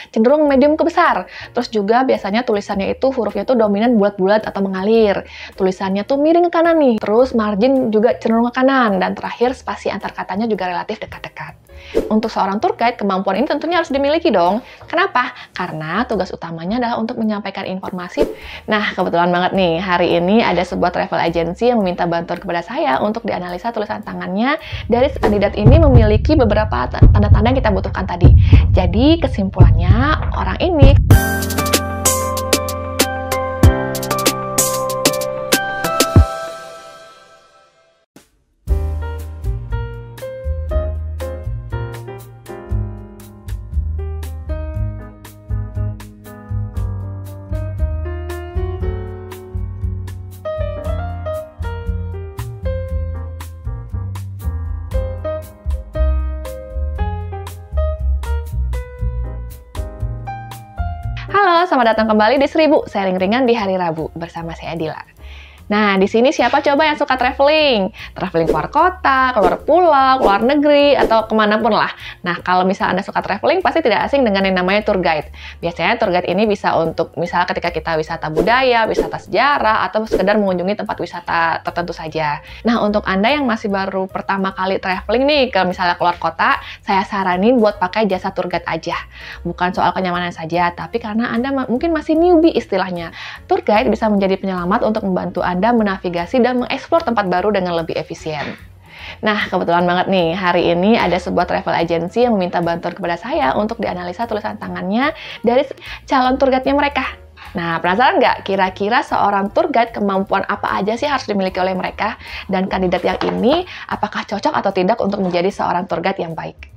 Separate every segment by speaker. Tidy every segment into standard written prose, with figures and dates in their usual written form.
Speaker 1: cenderung medium ke besar. Terus juga biasanya tulisannya itu hurufnya tuh dominan bulat-bulat atau mengalir. Tulisannya tuh miring ke kanan nih. Terus margin juga cenderung ke kanan. Dan terakhir spasi antar katanya juga relatif dekat-dekat. Untuk seorang tour guide, kemampuan ini tentunya harus dimiliki dong. Kenapa? Karena tugas utamanya adalah untuk menyampaikan informasi. Nah, kebetulan banget nih, hari ini ada sebuah travel agency yang meminta bantuan kepada saya untuk dianalisa tulisan tangannya dari kandidat ini memiliki beberapa tanda-tanda yang kita butuhkan tadi. Jadi, kesimpulannya, orang ini Halo, selamat datang kembali di 1000 Sharing Ringan di Hari Rabu bersama saya Dila. Nah, di sini siapa coba yang suka traveling? Traveling keluar kota, keluar pulau, keluar negeri, atau kemanapun lah. Nah, kalau misalnya Anda suka traveling, pasti tidak asing dengan yang namanya tour guide. Biasanya tour guide ini bisa untuk, misalnya ketika kita wisata budaya, wisata sejarah, atau sekedar mengunjungi tempat wisata tertentu saja. Nah, untuk Anda yang masih baru pertama kali traveling nih, ke misalnya keluar kota, saya saranin buat pakai jasa tour guide aja. Bukan soal kenyamanan saja, tapi karena Anda mungkin masih newbie istilahnya. Tour guide bisa menjadi penyelamat untuk membantu Anda menavigasi dan mengeksplor tempat baru dengan lebih efisien. Nah, kebetulan banget nih, hari ini ada sebuah travel agency yang meminta bantuan kepada saya untuk dianalisa tulisan tangannya dari calon tour guide-nya mereka. Nah, penasaran nggak? Kira-kira seorang tour guide kemampuan apa aja sih harus dimiliki oleh mereka? Dan kandidat yang ini, apakah cocok atau tidak untuk menjadi seorang tour guide yang baik?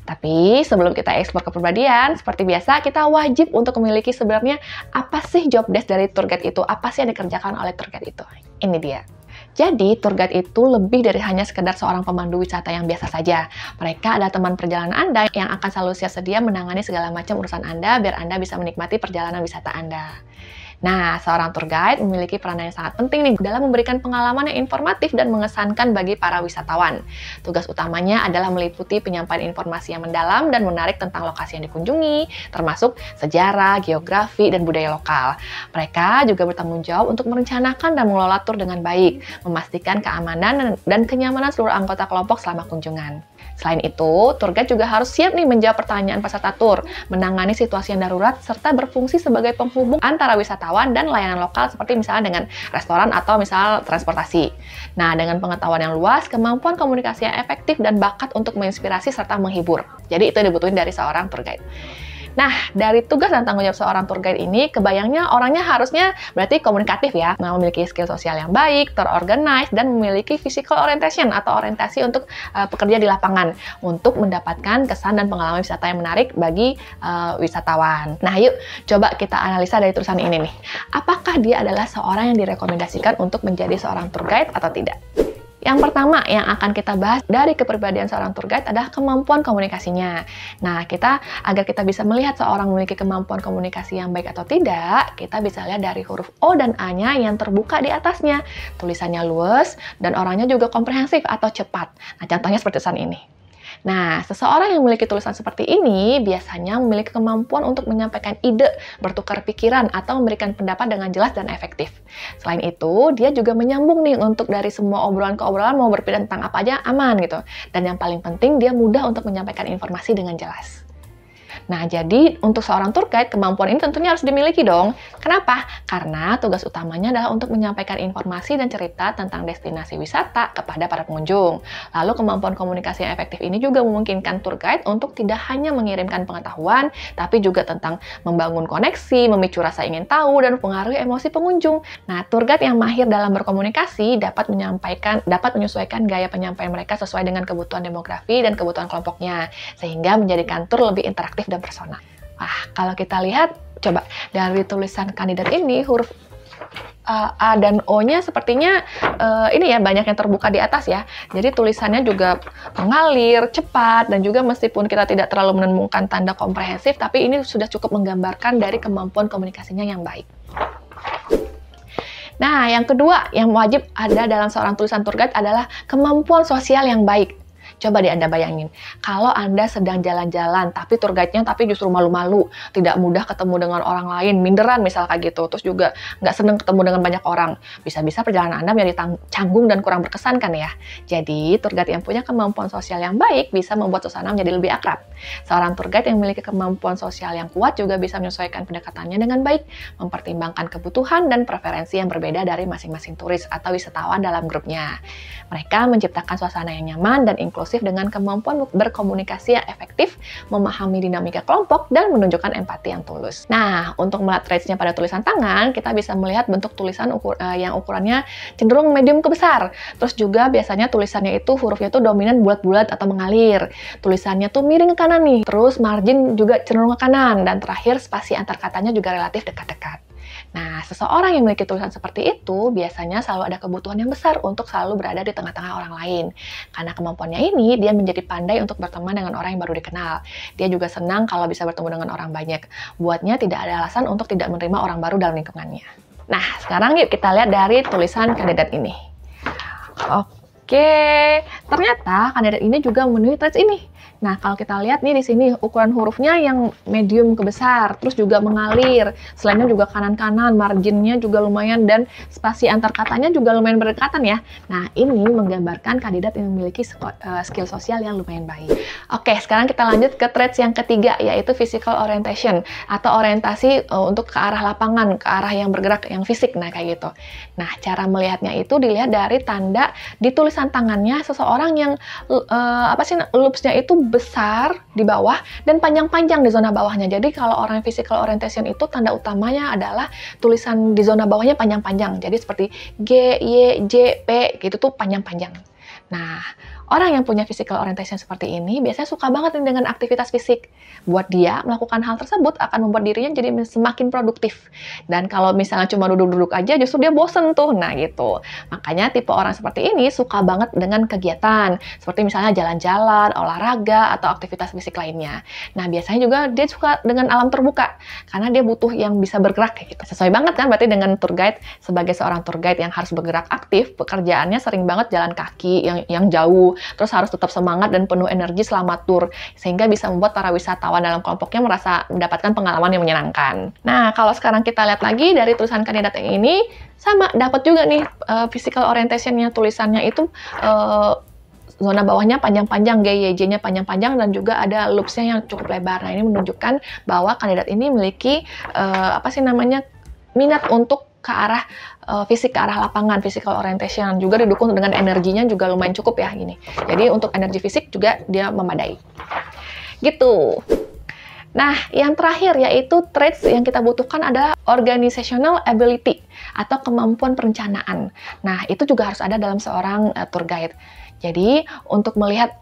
Speaker 1: Tapi sebelum kita eksplor kepribadian, seperti biasa kita wajib untuk memiliki sebenarnya apa sih job desk dari tour guide itu? Apa sih yang dikerjakan oleh tour guide itu? Ini dia. Jadi, tour guide itu lebih dari hanya sekedar seorang pemandu wisata yang biasa saja. Mereka adalah teman perjalanan Anda yang akan selalu siap sedia menangani segala macam urusan Anda biar Anda bisa menikmati perjalanan wisata Anda. Nah, seorang tour guide memiliki peranan yang sangat penting nih dalam memberikan pengalaman yang informatif dan mengesankan bagi para wisatawan. Tugas utamanya adalah meliputi penyampaian informasi yang mendalam dan menarik tentang lokasi yang dikunjungi, termasuk sejarah, geografi, dan budaya lokal. Mereka juga bertanggung jawab untuk merencanakan dan mengelola tur dengan baik, memastikan keamanan dan kenyamanan seluruh anggota kelompok selama kunjungan. Selain itu, tour guide juga harus siap nih menjawab pertanyaan peserta tur, menangani situasi yang darurat, serta berfungsi sebagai penghubung antara wisatawan dan layanan lokal seperti misalnya dengan restoran atau misal transportasi. Nah, dengan pengetahuan yang luas, kemampuan komunikasi yang efektif, dan bakat untuk menginspirasi serta menghibur. Jadi itu dibutuhin dari seorang tour guide. Nah, dari tugas dan tanggung jawab seorang tour guide ini, kebayangnya orangnya harusnya berarti komunikatif ya, memiliki skill sosial yang baik, terorganize, dan memiliki physical orientation atau orientasi untuk pekerja di lapangan untuk mendapatkan kesan dan pengalaman wisata yang menarik bagi wisatawan. Nah, yuk coba kita analisa dari tulisan ini nih. Apakah dia adalah seorang yang direkomendasikan untuk menjadi seorang tour guide atau tidak? Yang pertama yang akan kita bahas dari kepribadian seorang tour guide adalah kemampuan komunikasinya. Nah, agar kita bisa melihat seorang memiliki kemampuan komunikasi yang baik atau tidak, kita bisa lihat dari huruf O dan A-nya yang terbuka di atasnya. Tulisannya luwes dan orangnya juga komprehensif atau cepat. Nah, contohnya seperti tulisan ini. Nah, seseorang yang memiliki tulisan seperti ini biasanya memiliki kemampuan untuk menyampaikan ide, bertukar pikiran, atau memberikan pendapat dengan jelas dan efektif. Selain itu, dia juga menyambung nih untuk dari semua obrolan ke obrolan, mau berpindah tentang apa aja aman gitu. Dan yang paling penting, dia mudah untuk menyampaikan informasi dengan jelas. Nah, jadi untuk seorang tour guide, kemampuan ini tentunya harus dimiliki dong. Kenapa? Karena tugas utamanya adalah untuk menyampaikan informasi dan cerita tentang destinasi wisata kepada para pengunjung. Lalu kemampuan komunikasi yang efektif ini juga memungkinkan tour guide untuk tidak hanya mengirimkan pengetahuan, tapi juga tentang membangun koneksi, memicu rasa ingin tahu, dan mempengaruhi emosi pengunjung. Nah, tour guide yang mahir dalam berkomunikasi dapat menyesuaikan gaya penyampaian mereka sesuai dengan kebutuhan demografi dan kebutuhan kelompoknya, sehingga menjadikan tour lebih interaktif dan personal. Wah, kalau kita lihat, coba dari tulisan kandidat ini, huruf A dan O-nya sepertinya ini ya, banyak yang terbuka di atas ya. Jadi tulisannya juga mengalir, cepat, dan juga meskipun kita tidak terlalu menemukan tanda komprehensif, tapi ini sudah cukup menggambarkan dari kemampuan komunikasinya yang baik. Nah, yang kedua yang wajib ada dalam seorang tulisan tour guide adalah kemampuan sosial yang baik. Coba deh Anda bayangin, kalau Anda sedang jalan-jalan, tapi tour guide-nya justru malu-malu, tidak mudah ketemu dengan orang lain, minderan misal kayak gitu, terus juga nggak seneng ketemu dengan banyak orang. Bisa-bisa perjalanan Anda menjadi canggung dan kurang berkesan kan ya? Jadi, tour guide yang punya kemampuan sosial yang baik bisa membuat suasana menjadi lebih akrab. Seorang tour guide yang memiliki kemampuan sosial yang kuat juga bisa menyesuaikan pendekatannya dengan baik, mempertimbangkan kebutuhan dan preferensi yang berbeda dari masing-masing turis atau wisatawan dalam grupnya. Mereka menciptakan suasana yang nyaman dan inklusif dengan kemampuan berkomunikasi yang efektif, memahami dinamika kelompok, dan menunjukkan empati yang tulus. Nah, untuk melihat traits-nya pada tulisan tangan, kita bisa melihat bentuk tulisan yang ukurannya cenderung medium ke besar. Terus juga biasanya tulisannya itu hurufnya itu dominan bulat-bulat atau mengalir. Tulisannya tuh miring ke kanan nih. Terus margin juga cenderung ke kanan. Dan terakhir spasi antar katanya juga relatif dekat-dekat. Nah, seseorang yang memiliki tulisan seperti itu biasanya selalu ada kebutuhan yang besar untuk selalu berada di tengah-tengah orang lain. Karena kemampuannya ini, dia menjadi pandai untuk berteman dengan orang yang baru dikenal. Dia juga senang kalau bisa bertemu dengan orang banyak. Buatnya tidak ada alasan untuk tidak menerima orang baru dalam lingkungannya. Nah, sekarang yuk kita lihat dari tulisan kandidat ini. Oke, ternyata kandidat ini juga memenuhi traits ini. Nah, kalau kita lihat nih di sini ukuran hurufnya yang medium ke besar, terus juga mengalir, selainnya juga kanan-kanan, marginnya juga lumayan, dan spasi antar katanya juga lumayan berdekatan ya. Nah, ini menggambarkan kandidat yang memiliki skill sosial yang lumayan baik. Oke, sekarang kita lanjut ke traits yang ketiga, yaitu physical orientation, atau orientasi untuk ke arah lapangan, ke arah yang bergerak, yang fisik, nah kayak gitu. Nah, cara melihatnya itu dilihat dari tanda di tulisan tangannya seseorang yang loopsnya itu besar di bawah dan panjang-panjang di zona bawahnya. Jadi kalau orang physical orientation itu tanda utamanya adalah tulisan di zona bawahnya panjang-panjang. Jadi seperti G, Y, J, P gitu tuh panjang-panjang. Nah, orang yang punya physical orientation seperti ini biasanya suka banget dengan aktivitas fisik. Buat dia, melakukan hal tersebut akan membuat dirinya jadi semakin produktif. Dan kalau misalnya cuma duduk-duduk aja, justru dia bosen tuh. Nah gitu. Makanya tipe orang seperti ini suka banget dengan kegiatan. Seperti misalnya jalan-jalan, olahraga, atau aktivitas fisik lainnya. Nah biasanya juga dia suka dengan alam terbuka. Karena dia butuh yang bisa bergerak kayak gitu. Sesuai banget kan berarti dengan tour guide. Sebagai seorang tour guide yang harus bergerak aktif, pekerjaannya sering banget jalan kaki yang jauh. Terus harus tetap semangat dan penuh energi selama tur, sehingga bisa membuat para wisatawan dalam kelompoknya merasa mendapatkan pengalaman yang menyenangkan. Nah, kalau sekarang kita lihat lagi dari tulisan kandidat yang ini, sama, dapat juga nih physical orientation-nya, tulisannya itu zona bawahnya panjang-panjang, GYJ-nya panjang-panjang, dan juga ada loops-nya yang cukup lebar. Nah, ini menunjukkan bahwa kandidat ini memiliki minat untuk ke arah fisik, ke arah lapangan, physical orientation, juga didukung dengan energinya juga lumayan cukup ya gini. Jadi untuk energi fisik juga dia memadai. Gitu. Nah, yang terakhir yaitu traits yang kita butuhkan adalah organizational ability atau kemampuan perencanaan. Nah, itu juga harus ada dalam seorang tour guide. Jadi, untuk melihat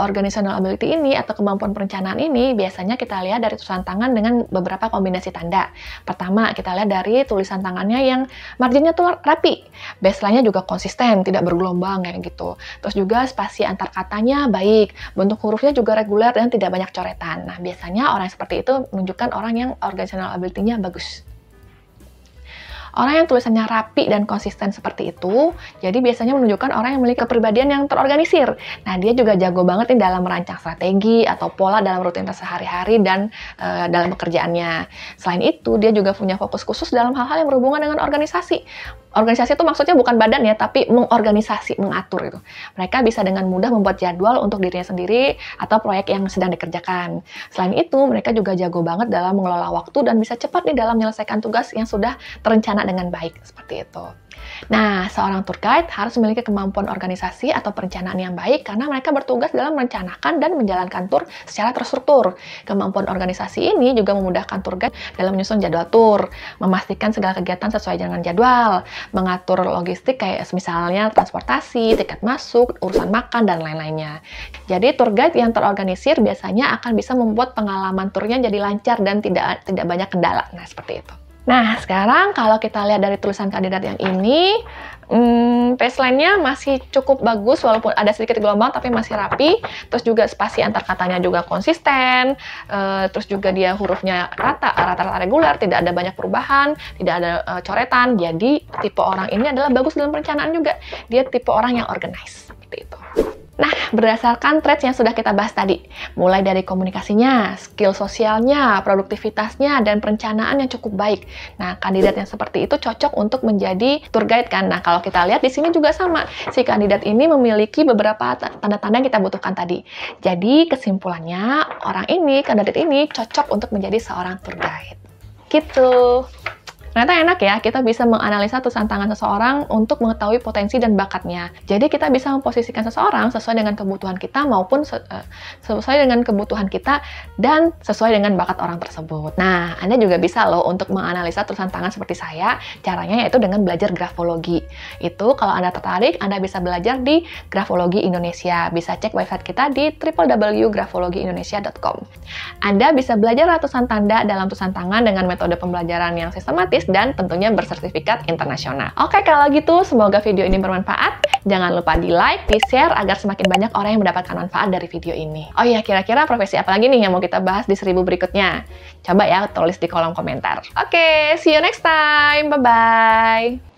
Speaker 1: organizational ability ini atau kemampuan perencanaan ini biasanya kita lihat dari tulisan tangan dengan beberapa kombinasi tanda. Pertama, kita lihat dari tulisan tangannya yang marginnya tuh rapi, baseline-nya juga konsisten, tidak bergelombang kayak gitu. Terus juga spasi antar katanya baik, bentuk hurufnya juga reguler dan tidak banyak coretan. Nah, biasanya orang seperti itu menunjukkan orang yang organizational ability-nya bagus. Orang yang tulisannya rapi dan konsisten seperti itu, jadi biasanya menunjukkan orang yang memiliki kepribadian yang terorganisir. Nah, dia juga jago banget nih dalam merancang strategi atau pola dalam rutinitas sehari-hari dan dalam pekerjaannya. Selain itu, dia juga punya fokus khusus dalam hal-hal yang berhubungan dengan organisasi. Organisasi itu maksudnya bukan badan ya, tapi mengorganisasi, mengatur itu. Mereka bisa dengan mudah membuat jadwal untuk dirinya sendiri atau proyek yang sedang dikerjakan. Selain itu, mereka juga jago banget dalam mengelola waktu dan bisa cepat nih dalam menyelesaikan tugas yang sudah terencana dengan baik, seperti itu. Nah, seorang tour guide harus memiliki kemampuan organisasi atau perencanaan yang baik karena mereka bertugas dalam merencanakan dan menjalankan tur secara terstruktur. Kemampuan organisasi ini juga memudahkan tour guide dalam menyusun jadwal tur, memastikan segala kegiatan sesuai dengan jadwal, mengatur logistik kayak misalnya transportasi, tiket masuk, urusan makan, dan lain-lainnya. Jadi tour guide yang terorganisir biasanya akan bisa membuat pengalaman turnya jadi lancar dan tidak banyak kendala. Nah, seperti itu. Nah, sekarang kalau kita lihat dari tulisan kandidat yang ini, baseline-nya masih cukup bagus walaupun ada sedikit gelombang tapi masih rapi. Terus juga spasi antar katanya juga konsisten. Terus juga dia hurufnya rata-rata reguler, tidak ada banyak perubahan, tidak ada coretan. Jadi tipe orang ini adalah bagus dalam perencanaan juga. Dia tipe orang yang organized seperti itu. Nah, berdasarkan traits yang sudah kita bahas tadi, mulai dari komunikasinya, skill sosialnya, produktivitasnya, dan perencanaan yang cukup baik. Nah, kandidat yang seperti itu cocok untuk menjadi tour guide kan. Nah, kalau kita lihat di sini juga sama. Si kandidat ini memiliki beberapa tanda-tanda yang kita butuhkan tadi. Jadi, kesimpulannya, kandidat ini cocok untuk menjadi seorang tour guide. Gitu. Ternyata enak ya, kita bisa menganalisa tulisan tangan seseorang untuk mengetahui potensi dan bakatnya. Jadi kita bisa memposisikan seseorang sesuai dengan kebutuhan kita maupun sesuai dengan kebutuhan kita dan sesuai dengan bakat orang tersebut. Nah, Anda juga bisa loh untuk menganalisa tulisan tangan seperti saya. Caranya yaitu dengan belajar grafologi. Itu kalau Anda tertarik, Anda bisa belajar di Grafologi Indonesia. Bisa cek website kita di www.grafologiindonesia.com. Anda bisa belajar ratusan tanda dalam tulisan tangan dengan metode pembelajaran yang sistematis dan tentunya bersertifikat internasional. Oke, kalau gitu semoga video ini bermanfaat. Jangan lupa di-like, di-share agar semakin banyak orang yang mendapatkan manfaat dari video ini. Oh iya, kira-kira profesi apa lagi nih yang mau kita bahas di 1000 berikutnya? Coba ya tulis di kolom komentar. Oke, see you next time. Bye-bye.